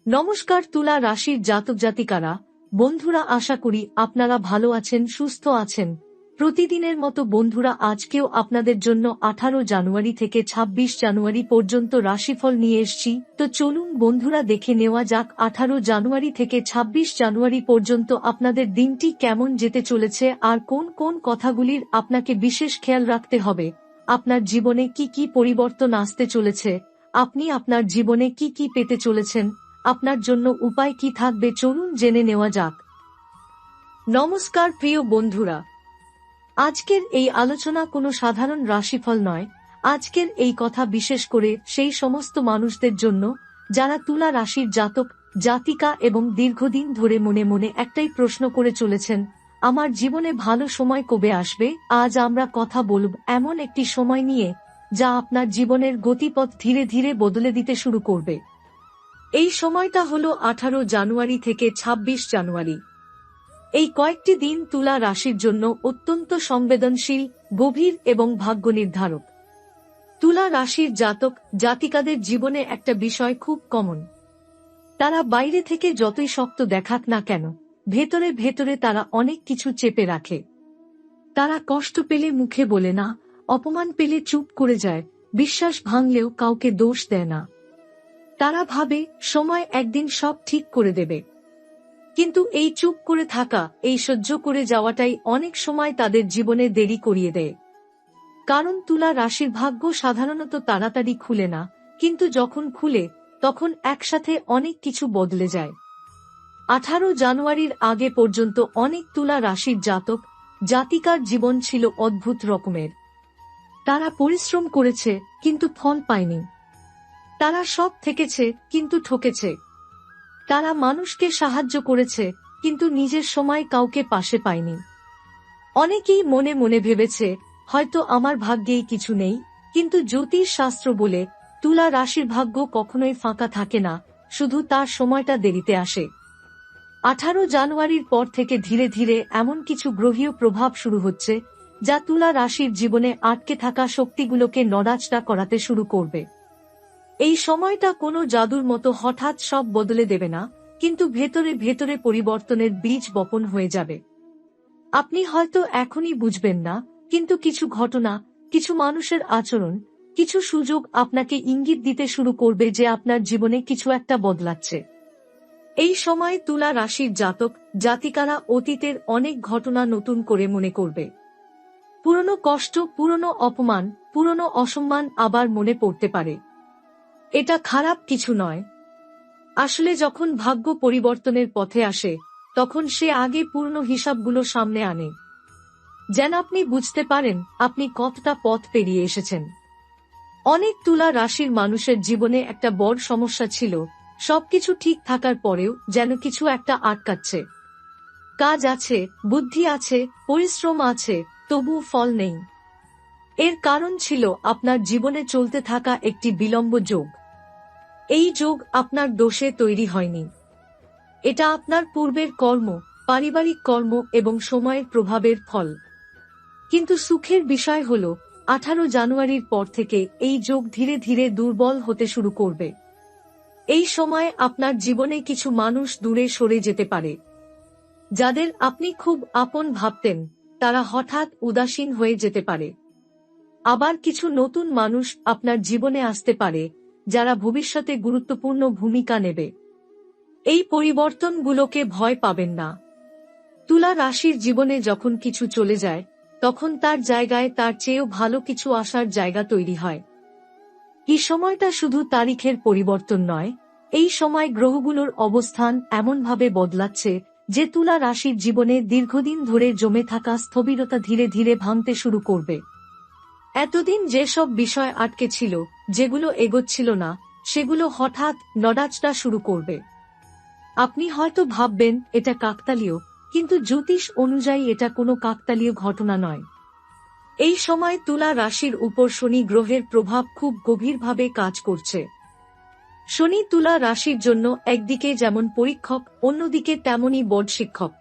নমস্কার তুলা রাশির জাতক জাতিকারা, বন্ধুরা, আশা করি আপনারা ভালো আছেন, সুস্থ আছেন। প্রতিদিনের মতো বন্ধুরা, আজকেও আপনাদের জন্য 18 জানুয়ারি থেকে 26 জানুয়ারি পর্যন্ত রাশিফল নিয়ে এসেছি। তো চলুন বন্ধুরা, দেখে নেওয়া যাক 18 জানুয়ারি থেকে 26 জানুয়ারি পর্যন্ত আপনাদের দিনটি কেমন যেতে চলেছে আর কোন কোন কথাগুলির আপনাকে বিশেষ খেয়াল রাখতে হবে। আপনার জীবনে কি কি পরিবর্তন আসতে চলেছে, আপনি আপনার জীবনে কি কি পেতে চলেছেন, আপনার জন্য উপায় কি থাকবে, চলুন জেনে নেওয়া যাক। নমস্কার প্রিয় বন্ধুরা, আজকের এই আলোচনা কোনো সাধারণ রাশিফল নয়। আজকের এই কথা বিশেষ করে সেই সমস্ত মানুষদের জন্য যারা তুলা রাশির জাতক জাতিকা এবং দীর্ঘদিন ধরে মনে মনে একটাই প্রশ্ন করে চলেছেন, আমার জীবনে ভালো সময় কবে আসবে। আজ আমরা কথা বলব এমন একটি সময় নিয়ে যা আপনার জীবনের গতিপথ ধীরে ধীরে বদলে দিতে শুরু করবে। এই সময়টা হলো 18 জানুয়ারি থেকে 26 জানুয়ারি। এই কয়েকটি দিন তুলা রাশির জন্য অত্যন্ত সংবেদনশীল, গভীর এবং ভাগ্য নির্ধারক। তুলা রাশির জাতক জাতিকাদের জীবনে একটা বিষয় খুব কমন। তারা বাইরে থেকে যতই শক্ত দেখাক না কেন, ভেতরে ভেতরে তারা অনেক কিছু চেপে রাখে। তারা কষ্ট পেলে মুখে বলে না, অপমান পেলে চুপ করে যায়, বিশ্বাস ভাঙলেও কাউকে দোষ দেয় না। তারা ভাবে সময় একদিন সব ঠিক করে দেবে। কিন্তু এই চুপ করে থাকা, এই সহ্য করে যাওয়াটাই অনেক সময় তাদের জীবনে দেরি করিয়ে দেয়। কারণ তুলা রাশির ভাগ্য সাধারণত তাড়াতাড়ি খুলে না, কিন্তু যখন খুলে তখন একসাথে অনেক কিছু বদলে যায়। 18 জানুয়ারির আগে পর্যন্ত অনেক তুলা রাশির জাতক জাতিকার জীবন ছিল অদ্ভুত রকমের। তারা পরিশ্রম করেছে কিন্তু ফল পায়নি। তারা সব থেকেছে কিন্তু ঠকেছে। তারা মানুষকে সাহায্য করেছে কিন্তু নিজের সময় কাউকে পাশে পায়নি। অনেকেই মনে মনে ভেবেছে, হয়তো আমার ভাগ্যেই কিছু নেই, কিন্তু জ্যোতিষ শাস্ত্র বলে তুলা রাশির ভাগ্য কখনোই ফাঁকা থাকে না, শুধু তার সময়টা দেরিতে আসে। 18 জানুয়ারির পর থেকে ধীরে ধীরে এমন কিছু গ্রহীয় প্রভাব শুরু হচ্ছে যা তুলা রাশির জীবনে আটকে থাকা শক্তিগুলোকে নড়াচড়া করাতে শুরু করবে। এই সময়টা কোনো জাদুর মতো হঠাৎ সব বদলে দেবে না, কিন্তু ভেতরে ভেতরে পরিবর্তনের বীজ বপন হয়ে যাবে। আপনি হয়তো এখনই বুঝবেন না, কিন্তু কিছু ঘটনা, কিছু মানুষের আচরণ, কিছু সুযোগ আপনাকে ইঙ্গিত দিতে শুরু করবে যে আপনার জীবনে কিছু একটা বদলাচ্ছে। এই সময় তুলা রাশির জাতক জাতিকারা অতীতের অনেক ঘটনা নতুন করে মনে করবে। পুরনো কষ্ট, পুরনো অপমান, পুরনো অসম্মান আবার মনে পড়তে পারে। এটা খারাপ কিছু নয়। আসলে যখন ভাগ্য পরিবর্তনের পথে আসে, তখন সে আগে পুরনো হিসাবগুলো সামনে আনে, যেন আপনি বুঝতে পারেন আপনি কতটা পথ পেরিয়ে এসেছেন। অনেক তুলা রাশির মানুষের জীবনে একটা বড় সমস্যা ছিল, সবকিছু ঠিক থাকার পরেও যেন কিছু একটা আটকাচ্ছে। কাজ আছে, বুদ্ধি আছে, পরিশ্রম আছে, তবুও ফল নেই। এর কারণ ছিল আপনার জীবনে চলতে থাকা একটি বিলম্ব যোগ। এই যোগ আপনার দোষে তৈরি হয়নি। এটা আপনার পূর্বের কর্ম, পারিবারিক কর্ম এবং সময়ের প্রভাবের ফল। কিন্তু সুখের বিষয় হল, 18 জানুয়ারির পর থেকে এই যোগ ধীরে ধীরে দুর্বল হতে শুরু করবে। এই সময় আপনার জীবনে কিছু মানুষ দূরে সরে যেতে পারে। যাদের আপনি খুব আপন ভাবতেন, তারা হঠাৎ উদাসীন হয়ে যেতে পারে। আবার কিছু নতুন মানুষ আপনার জীবনে আসতে পারে, যারা ভবিষ্যতে গুরুত্বপূর্ণ ভূমিকা নেবে। এই পরিবর্তনগুলোকে ভয় পাবেন না। তুলা রাশির জীবনে যখন কিছু চলে যায়, তখন তার জায়গায় তার চেয়েও ভালো কিছু আসার জায়গা তৈরি হয়। এই সময়টা শুধু তারিখের পরিবর্তন নয়, এই সময় গ্রহগুলোর অবস্থান এমনভাবে বদলাচ্ছে যে তুলা রাশির জীবনে দীর্ঘদিন ধরে জমে থাকা স্থবিরতা ধীরে ধীরে ভাঙতে শুরু করবে। এতদিন যেসব বিষয় আটকে ছিল, যেগুলো এগোচ্ছিল না, সেগুলো হঠাৎ নড়াচড়া শুরু করবে। আপনি হয়তো ভাববেন এটা কাকতালীয়, কিন্তু জ্যোতিষ অনুযায়ী এটা কোনো কাকতালীয় ঘটনা নয়। এই সময় তুলা রাশির উপর শনি গ্রহের প্রভাব খুব গভীরভাবে কাজ করছে। শনি তুলা রাশির জন্য একদিকে যেমন পরীক্ষক, অন্যদিকে তেমনই বড় শিক্ষক।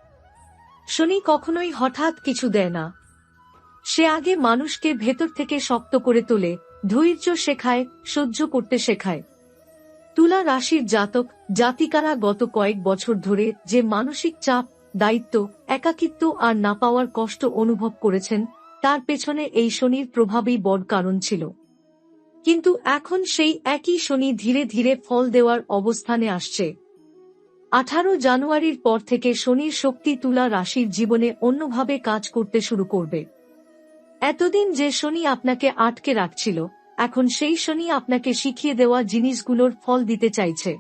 শনি কখনোই হঠাৎ কিছু দেয় না। সে আগে মানুষকে ভেতর থেকে শক্ত করে তোলে, ধৈর্য শেখায়, সহ্য করতে শেখায়। তুলা রাশির জাতক জাতিকারা গত কয়েক বছর ধরে যে মানসিক চাপ, দায়িত্ব, একাকিত্ব আর না পাওয়ার কষ্ট অনুভব করেছেন, তার পেছনে এই শনির প্রভাবই বড় কারণ ছিল। কিন্তু এখন সেই একই শনি ধীরে ধীরে ফল দেওয়ার অবস্থানে আসছে। 18 জানুয়ারির পর থেকে শনির শক্তি তুলা রাশির জীবনে অন্যভাবে কাজ করতে শুরু করবে। এতদিন যে শনি আপনাকে আটকে রাখছিল, এখন সেই শনি আপনাকে শিখিয়ে দেওয়া জিনিসগুলোর ফল দিতে চাইছে।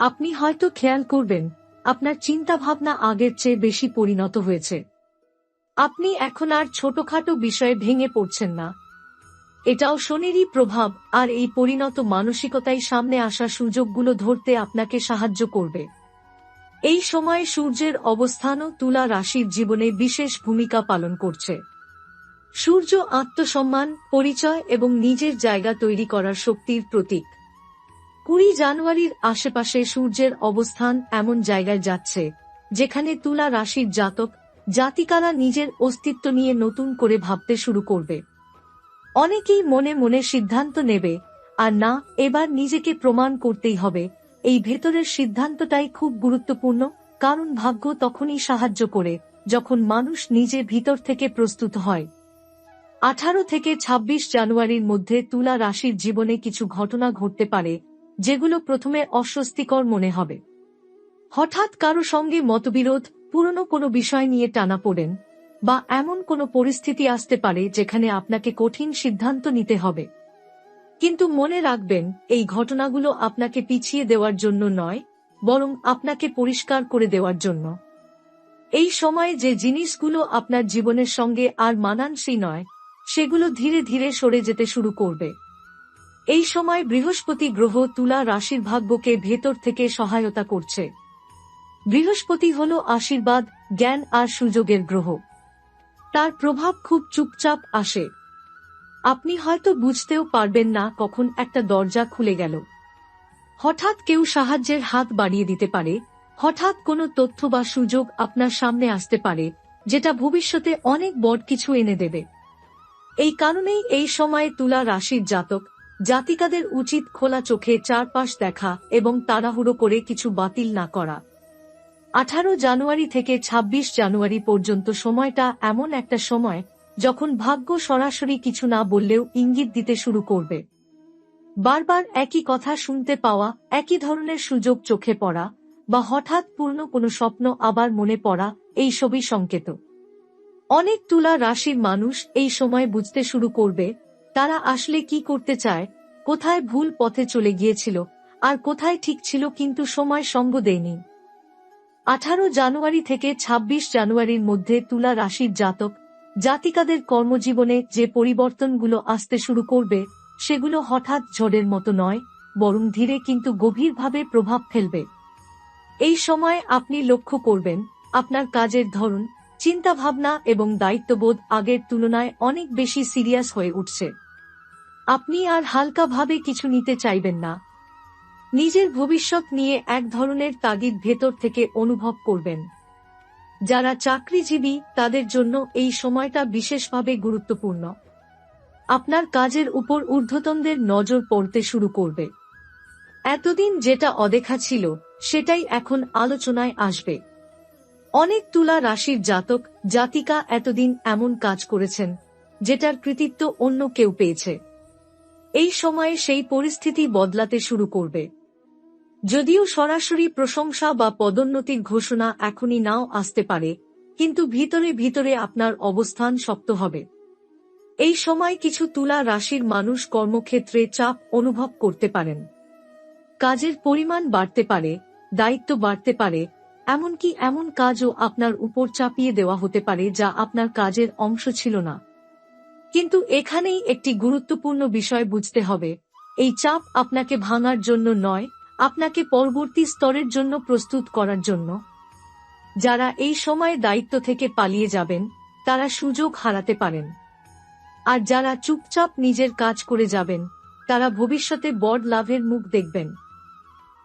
আপনি হয়তো খেয়াল করবেন, আপনার চিন্তাভাবনা আগের চেয়ে বেশি পরিণত হয়েছে। আপনি এখন আর ছোটখাটো বিষয়ে ভেঙে পড়ছেন না। এটাও শনিরই প্রভাব, আর এই পরিণত মানসিকতাই সামনে আসা সুযোগগুলো ধরতে আপনাকে সাহায্য করবে। এই সময়ে সূর্যের অবস্থানও তুলা রাশির জীবনে বিশেষ ভূমিকা পালন করছে। সূর্য আত্মসম্মান, পরিচয় এবং নিজের জায়গা তৈরি করার শক্তির প্রতীক। 20 জানুয়ারির আশেপাশে সূর্যের অবস্থান এমন জায়গায় যাচ্ছে যেখানে তুলা রাশির জাতক জাতিকারা নিজের অস্তিত্ব নিয়ে নতুন করে ভাবতে শুরু করবে। অনেকেই মনে মনে সিদ্ধান্ত নেবে, আর না, এবার নিজেকে প্রমাণ করতেই হবে। এই ভেতরের সিদ্ধান্তটাই খুব গুরুত্বপূর্ণ, কারণ ভাগ্য তখনই সাহায্য করে যখন মানুষ নিজে ভিতর থেকে প্রস্তুত হয়। 18 থেকে 26 জানুয়ারির মধ্যে তুলা রাশির জীবনে কিছু ঘটনা ঘটতে পারে যেগুলো প্রথমে অস্বস্তিকর মনে হবে। হঠাৎ কারো সঙ্গে মতবিরোধ, পুরনো কোনো বিষয় নিয়ে টানাপোড়েন, বা এমন কোনো পরিস্থিতি আসতে পারে যেখানে আপনাকে কঠিন সিদ্ধান্ত নিতে হবে। কিন্তু মনে রাখবেন, এই ঘটনাগুলো আপনাকে পিছিয়ে দেওয়ার জন্য নয়, বরং আপনাকে পরিষ্কার করে দেওয়ার জন্য। এই সময়ে যে জিনিসগুলো আপনার জীবনের সঙ্গে আর মানানসই নয়, সেগুলো ধীরে ধীরে সরে যেতে শুরু করবে। এই সময় বৃহস্পতি গ্রহ তুলা রাশির ভাগ্যকে ভেতর থেকে সহায়তা করছে। বৃহস্পতি হল আশীর্বাদ, জ্ঞান আর সুযোগের গ্রহ। তার প্রভাব খুব চুপচাপ আসে। আপনি হয়তো বুঝতেও পারবেন না কখন একটা দরজা খুলে গেল। হঠাৎ কেউ সাহায্যের হাত বাড়িয়ে দিতে পারে, হঠাৎ কোনো তথ্য বা সুযোগ আপনার সামনে আসতে পারে যেটা ভবিষ্যতে অনেক বড় কিছু এনে দেবে। এই কারণেই এই সময়ে তুলা রাশির জাতক জাতিকাদের উচিত খোলা চোখে চারপাশ দেখা এবং তাড়াহুড়ো করে কিছু বাতিল না করা। 18 জানুয়ারি থেকে 26 জানুয়ারি পর্যন্ত সময়টা এমন একটা সময় যখন ভাগ্য সরাসরি কিছু না বললেও ইঙ্গিত দিতে শুরু করবে। বারবার একই কথা শুনতে পাওয়া, একই ধরনের সুযোগ চোখে পড়া, বা হঠাৎ পূর্ণ কোনো স্বপ্ন আবার মনে পড়া, এই সবই সংকেত। অনেক তুলা রাশির মানুষ এই সময় বুঝতে শুরু করবে তারা আসলে কি করতে চায়, কোথায় ভুল পথে চলে গিয়েছিল, আর কোথায় ঠিক ছিল কিন্তু সময় সঙ্গ দেয়নি। 18 জানুয়ারি থেকে 26 জানুয়ারির মধ্যে তুলা রাশির জাতক জাতিকাদের কর্মজীবনে যে পরিবর্তনগুলো আসতে শুরু করবে, সেগুলো হঠাৎ ঝড়ের মতো নয়, বরং ধীরে কিন্তু গভীরভাবে প্রভাব ফেলবে। এই সময় আপনি লক্ষ্য করবেন, আপনার কাজের ধরন, চিন্তাভাবনা এবং দায়িত্ববোধ আগের তুলনায় অনেক বেশি সিরিয়াস হয়ে উঠছে। আপনি আর হালকাভাবে কিছু নিতে চাইবেন না। নিজের ভবিষ্যৎ নিয়ে এক ধরনের তাগিদ ভেতর থেকে অনুভব করবেন। যারা চাকরিজীবী তাদের জন্য এই সময়টা বিশেষভাবে গুরুত্বপূর্ণ। আপনার কাজের উপর ঊর্ধ্বতনদের নজর পড়তে শুরু করবে। এতদিন যেটা অদেখা ছিল সেটাই এখন আলোচনায় আসবে। অনেক তুলা রাশির জাতক জাতিকা এতদিন এমন কাজ করেছেন যেটার কৃতিত্ব অন্য কেউ পেয়েছে। এই সময়ে সেই পরিস্থিতি বদলাতে শুরু করবে। যদিও সরাসরি প্রশংসা বা পদোন্নতির ঘোষণা এখনই নাও আসতে পারে, কিন্তু ভিতরে ভিতরে আপনার অবস্থান শক্ত হবে। এই সময় কিছু তুলা রাশির মানুষ কর্মক্ষেত্রে চাপ অনুভব করতে পারেন। কাজের পরিমাণ বাড়তে পারে, দায়িত্ব বাড়তে পারে, এমনকি এমন কাজও আপনার উপর চাপিয়ে দেওয়া হতে পারে যা আপনার কাজের অংশ ছিল না। কিন্তু এখানেই একটি গুরুত্বপূর্ণ বিষয় বুঝতে হবে, এই চাপ আপনাকে ভাঙার জন্য নয়, আপনাকে পরবর্তী স্তরের জন্য প্রস্তুত করার জন্য। যারা এই সময়ে দায়িত্ব থেকে পালিয়ে যাবেন তারা সুযোগ হারাতে পারেন, আর যারা চুপচাপ নিজের কাজ করে যাবেন তারা ভবিষ্যতে বড় লাভের মুখ দেখবেন।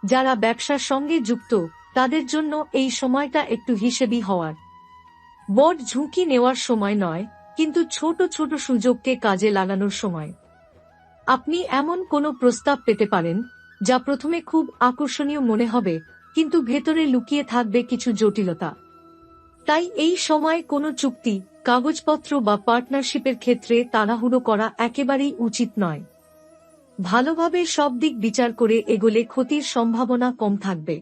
যারা ব্যবসার সঙ্গে যুক্ত তাদের জন্য এই সময়টা একটু হিসেবি হওয়ার, বড় ঝুঁকি নেওয়ার সময় নয়, কিন্তু ছোট ছোট সুযোগকে কাজে লাগানোর সময়। আপনি এমন কোনো প্রস্তাব পেতে পারেন যা প্রথমে খুব আকর্ষণীয় মনে হবে, কিন্তু ভেতরে লুকিয়ে থাকবে কিছু জটিলতা। তাই এই সময় কোনো চুক্তি, কাগজপত্র বা পার্টনারশিপের ক্ষেত্রে তাড়াহুড়ো করা একেবারেই উচিত নয়। ভালোভাবে সব দিক বিচার করে এগোলে ক্ষতির সম্ভাবনা কম থাকবে।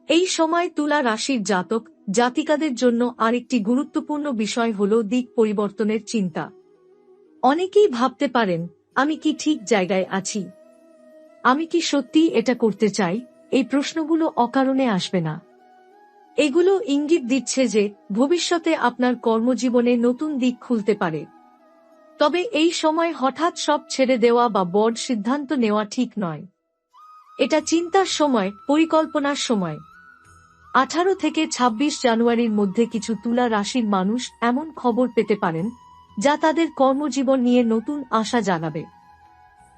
এই সময় তুলা রাশির জাতক জাতিকাদের জন্য আরেকটি গুরুত্বপূর্ণ বিষয় হল দিক পরিবর্তনের চিন্তা। অনেকেই ভাবতে পারেন, আমি কি ঠিক জায়গায় আছি? আমি কি সত্যি এটা করতে চাই? এই প্রশ্নগুলো অকারণে আসবে না। এগুলো ইঙ্গিত দিচ্ছে যে ভবিষ্যতে আপনার কর্মজীবনে নতুন দিক খুলতে পারে। তবে এই সময় হঠাৎ সব ছেড়ে দেওয়া বা বড় সিদ্ধান্ত নেওয়া ঠিক নয়। এটা চিন্তার সময়, পরিকল্পনার সময়। 18 থেকে 26 জানুয়ারির মধ্যে কিছু তুলা রাশির মানুষ এমন খবর পেতে পারেন যা তাদের কর্মজীবন নিয়ে নতুন আশা জাগাবে।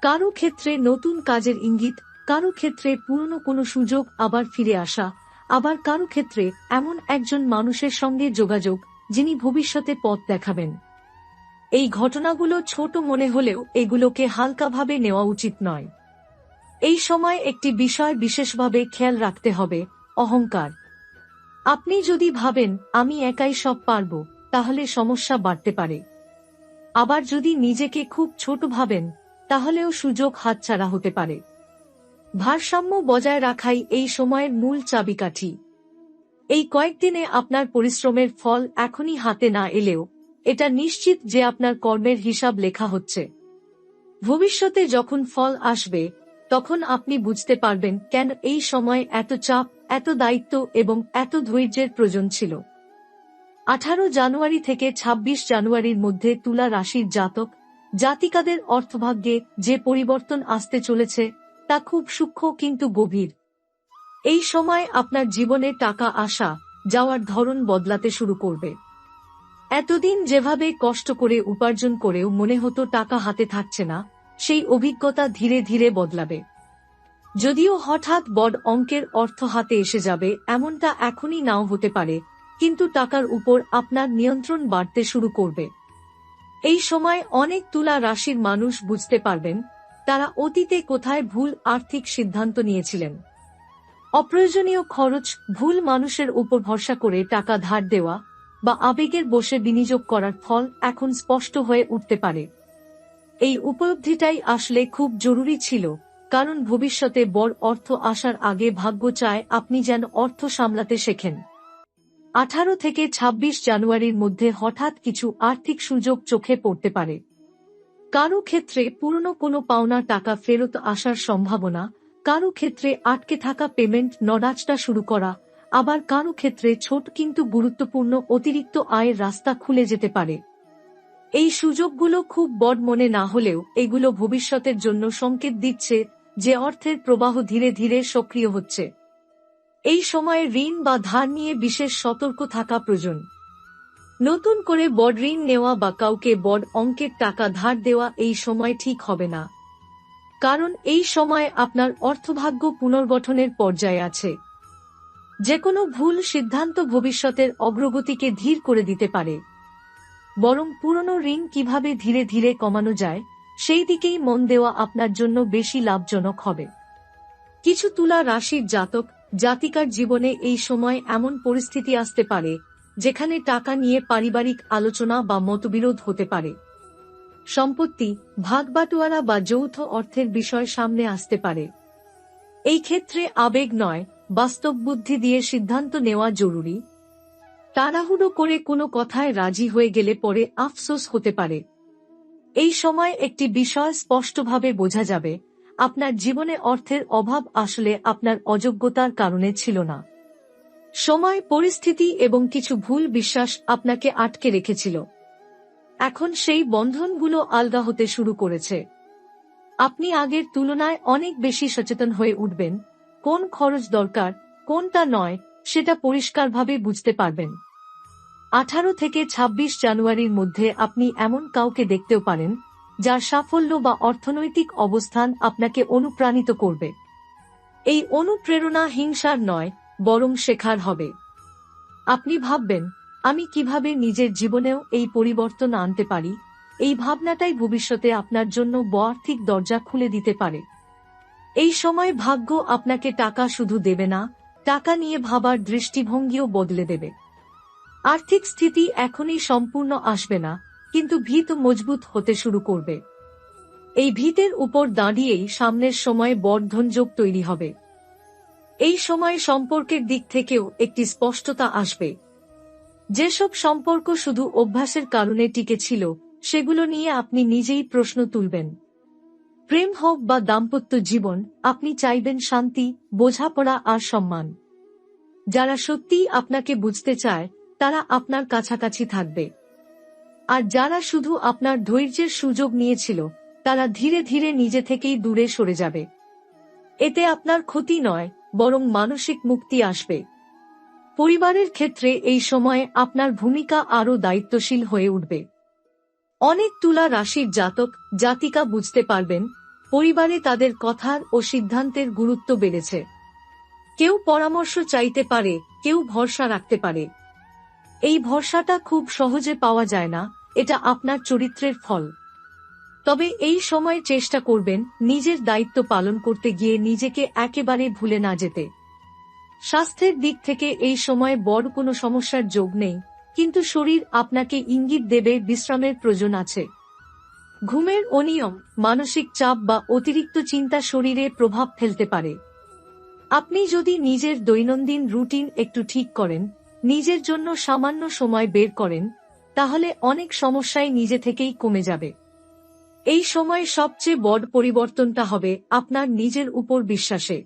কারো ক্ষেত্রে নতুন কাজের ইঙ্গিত, কারো ক্ষেত্রে পুরনো কোনো সুযোগ আবার ফিরে আসা, আবার কারো ক্ষেত্রে এমন একজন মানুষের সঙ্গে যোগাযোগ যিনি ভবিষ্যতে পথ দেখাবেন। এই ঘটনাগুলো ছোট মনে হলেও এগুলোকে হালকাভাবে নেওয়া উচিত নয়। এই সময় একটি বিষয় বিশেষভাবে খেয়াল রাখতে হবে, অহংকার। আপনি যদি ভাবেন আমি একাই সব পারব, তাহলে সমস্যা বাড়তে পারে। আবার যদি নিজেকে খুব ছোট ভাবেন, তাহলেও সুযোগ হাতছাড়া হতে পারে। ভারসাম্য বজায় রাখাই এই সময়ের মূল চাবিকাঠি। এই কয়েকদিনে আপনার পরিশ্রমের ফল এখনই হাতে না এলেও এটা নিশ্চিত যে আপনার কর্মের হিসাব লেখা হচ্ছে। ভবিষ্যতে যখন ফল আসবে, তখন আপনি বুঝতে পারবেন কেন এই সময় এত চাপ, এত দায়িত্ব এবং এত ধৈর্যের প্রয়োজন ছিল। 18 জানুয়ারি থেকে 26 জানুয়ারির মধ্যে তুলা রাশির জাতক জাতিকাদের অর্থভাগ্যে যে পরিবর্তন আসতে চলেছে তা খুব সূক্ষ্ম কিন্তু গভীর। এই সময় আপনার জীবনে টাকা আসা যাওয়ার ধরন বদলাতে শুরু করবে। এতদিন যেভাবে কষ্ট করে উপার্জন করেও মনে হতো টাকা হাতে থাকছে না, সেই অভিজ্ঞতা ধীরে ধীরে বদলাবে। যদিও হঠাৎ বড় অঙ্কের অর্থ হাতে এসে যাবে এমনটা এখনই নাও হতে পারে, কিন্তু টাকার উপর আপনার নিয়ন্ত্রণ বাড়তে শুরু করবে। এই সময় অনেক তুলা রাশির মানুষ বুঝতে পারবেন তারা অতীতে কোথায় ভুল আর্থিক সিদ্ধান্ত নিয়েছিলেন। অপ্রয়োজনীয় খরচ, ভুল মানুষের উপর ভরসা করে টাকা ধার দেওয়া বা আবেগের বশে বিনিয়োগ করার ফল এখন স্পষ্ট হয়ে উঠতে পারে। এই উপলব্ধিটাই আসলে খুব জরুরি ছিল, কারণ ভবিষ্যতে বড় অর্থ আসার আগে ভাগ্য চায় আপনি যেন অর্থ সামলাতে শেখেন। 18 থেকে 26 জানুয়ারির মধ্যে হঠাৎ কিছু আর্থিক সুযোগ চোখে পড়তে পারে। কারো ক্ষেত্রে পুরনো কোনো পাওনা টাকা ফেরত আসার সম্ভাবনা, কারো ক্ষেত্রে আটকে থাকা পেমেন্ট নড়াচড়া শুরু করা, আবার কারো ক্ষেত্রে ছোট কিন্তু গুরুত্বপূর্ণ অতিরিক্ত আয়ের রাস্তা খুলে যেতে পারে। এই সুযোগগুলো খুব বড় মনে না হলেও এগুলো ভবিষ্যতের জন্য সংকেত দিচ্ছে যে অর্থের প্রবাহ ধীরে ধীরে সক্রিয় হচ্ছে। এই সময়ে ঋণ বা ধার নিয়ে বিশেষ সতর্ক থাকা প্রয়োজন। নতুন করে বড় ঋণ নেওয়া বা কাউকে বড় অঙ্কের টাকা ধার দেওয়া এই সময় ঠিক হবে না, কারণ এই সময় আপনার অর্থভাগ্য পুনর্গঠনের পর্যায়ে আছে। যেকোনো ভুল সিদ্ধান্ত ভবিষ্যতের অগ্রগতিকে ধীর করে দিতে পারে। বরং পুরনো ঋণ কিভাবে ধীরে ধীরে কমানো যায় সেই দিকেই মন দেওয়া আপনার জন্য বেশি লাভজনক হবে। কিছু তুলা রাশির জাতক জাতিকার জীবনে এই সময় এমন পরিস্থিতি আসতে পারে যেখানে টাকা নিয়ে পারিবারিক আলোচনা বা মতবিরোধ হতে পারে। সম্পত্তি, ভাগবাটোয়ারা বা যৌথ অর্থের বিষয় সামনে আসতে পারে। এই ক্ষেত্রে আবেগ নয়, বাস্তব বুদ্ধি দিয়ে সিদ্ধান্ত নেওয়া জরুরি। তাড়াহুড়ো করে কোনো কথায় রাজি হয়ে গেলে পরে আফসোস হতে পারে। এই সময় একটি বিষয় স্পষ্টভাবে বোঝা যাবে, আপনার জীবনে অর্থের অভাব আসলে আপনার অযোগ্যতার কারণে ছিল না। সময়, পরিস্থিতি এবং কিছু ভুল বিশ্বাস আপনাকে আটকে রেখেছিল। এখন সেই বন্ধনগুলো আলগা হতে শুরু করেছে। আপনি আগের তুলনায় অনেক বেশি সচেতন হয়ে উঠবেন, কোন খরচ দরকার, কোনটা নয় সেটা পরিষ্কারভাবে বুঝতে পারবেন। 18 থেকে 26 জানুয়ারির মধ্যে আপনি এমন কাউকে দেখতেও পারেন যার সাফল্য বা অর্থনৈতিক অবস্থান আপনাকে অনুপ্রাণিত করবে। এই অনুপ্রেরণা হিংসার নয়, বরং শেখার হবে। আপনি ভাববেন, আমি কিভাবে নিজের জীবনেও এই পরিবর্তন আনতে পারি। এই ভাবনাটাই ভবিষ্যতে আপনার জন্য বড় আর্থিক দরজা খুলে দিতে পারে। এই সময় ভাগ্য আপনাকে টাকা শুধু দেবে না, টাকা নিয়ে ভাবার দৃষ্টিভঙ্গিও বদলে দেবে। আর্থিক স্থিতি এখনই সম্পূর্ণ আসবে না, কিন্তু ভিত মজবুত হতে শুরু করবে। এই ভিতের উপর দাঁড়িয়েই সামনের সময়ে বর্ধনযোগ তৈরি হবে। এই সময় সম্পর্কের দিক থেকেও একটি স্পষ্টতা আসবে। যেসব সম্পর্ক শুধু অভ্যাসের কারণে টিকে ছিল, সেগুলো নিয়ে আপনি নিজেই প্রশ্ন তুলবেন। প্রেম হোক বা দাম্পত্য জীবন, আপনি চাইবেন শান্তি, বোঝাপড়া আর সম্মান। যারা সত্যিই আপনাকে বুঝতে চায়, তারা আপনার কাছাকাছি থাকবে। আর যারা শুধু আপনার ধৈর্যের সুযোগ নিয়েছিল, তারা ধীরে ধীরে নিজে থেকেই দূরে সরে যাবে। এতে আপনার ক্ষতি নয়, বরং মানসিক মুক্তি আসবে। পরিবারের ক্ষেত্রে এই সময়ে আপনার ভূমিকা আরও দায়িত্বশীল হয়ে উঠবে। অনেক তুলা রাশির জাতক জাতিকা বুঝতে পারবেন, পরিবারে তাদের কথার ও সিদ্ধান্তের গুরুত্ব বেড়েছে। কেউ পরামর্শ চাইতে পারে, কেউ ভরসা রাখতে পারে। এই ভরসাটা খুব সহজে পাওয়া যায় না, এটা আপনার চরিত্রের ফল। তবে এই সময় চেষ্টা করবেন নিজের দায়িত্ব পালন করতে গিয়ে নিজেকে একেবারে ভুলে না যেতে। স্বাস্থ্যের দিক থেকে এই সময়ে বড় কোনো সমস্যার যোগ নেই, কিন্তু শরীর আপনাকে ইঙ্গিত দেবে বিশ্রামের প্রয়োজন আছে। ঘুমের অনিয়ম, মানসিক চাপ বা অতিরিক্ত চিন্তা শরীরে প্রভাব ফেলতে পারে। আপনি যদি নিজের দৈনন্দিন রুটিন একটু ঠিক করেন, নিজের জন্য সামান্য সময় বের করেন, তাহলে অনেক সমস্যাই নিজে থেকেই কমে যাবে। এই সময় সবচেয়ে বড় পরিবর্তনটা হবে আপনার নিজের উপর বিশ্বাসে।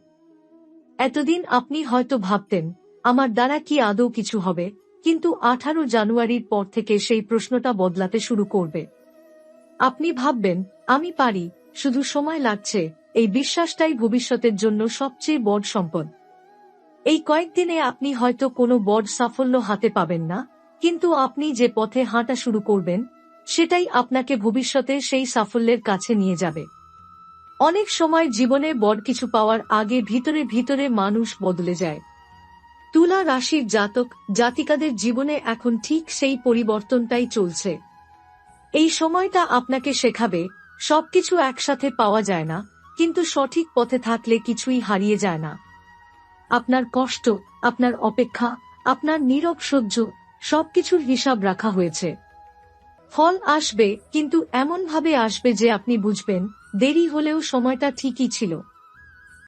এতদিন আপনি হয়তো ভাবতেন, আমার দ্বারা কি আদৌ কিছু হবে, কিন্তু 18 জানুয়ারির পর থেকে সেই প্রশ্নটা বদলাতে শুরু করবে। আপনি ভাববেন, আমি পারি, শুধু সময় লাগছে। এই বিশ্বাসটাই ভবিষ্যতের জন্য সবচেয়ে বড় সম্পদ। এই কয়েকদিনে আপনি হয়তো কোনো বড় সাফল্য হাতে পাবেন না, কিন্তু আপনি যে পথে হাঁটা শুরু করবেন, সেটাই আপনাকে ভবিষ্যতে সেই সাফল্যের কাছে নিয়ে যাবে। অনেক সময় জীবনে বড় কিছু পাওয়ার আগে ভিতরে ভিতরে মানুষ বদলে যায়। তুলা রাশির জাতক জাতিকাদের জীবনে এখন ঠিক সেই পরিবর্তনটাই চলছে। এই সময়টা আপনাকে শেখাবে, সবকিছু একসাথে পাওয়া যায় না, কিন্তু সঠিক পথে থাকলে কিছুই হারিয়ে যায় না। আপনার কষ্ট, আপনার অপেক্ষা, আপনার নীরব সহ্য, সবকিছুর হিসাব রাখা হয়েছে। ফল আসবে, কিন্তু এমনভাবে আসবে যে আপনি বুঝবেন, দেরি হলেও সময়টা ঠিকই ছিল।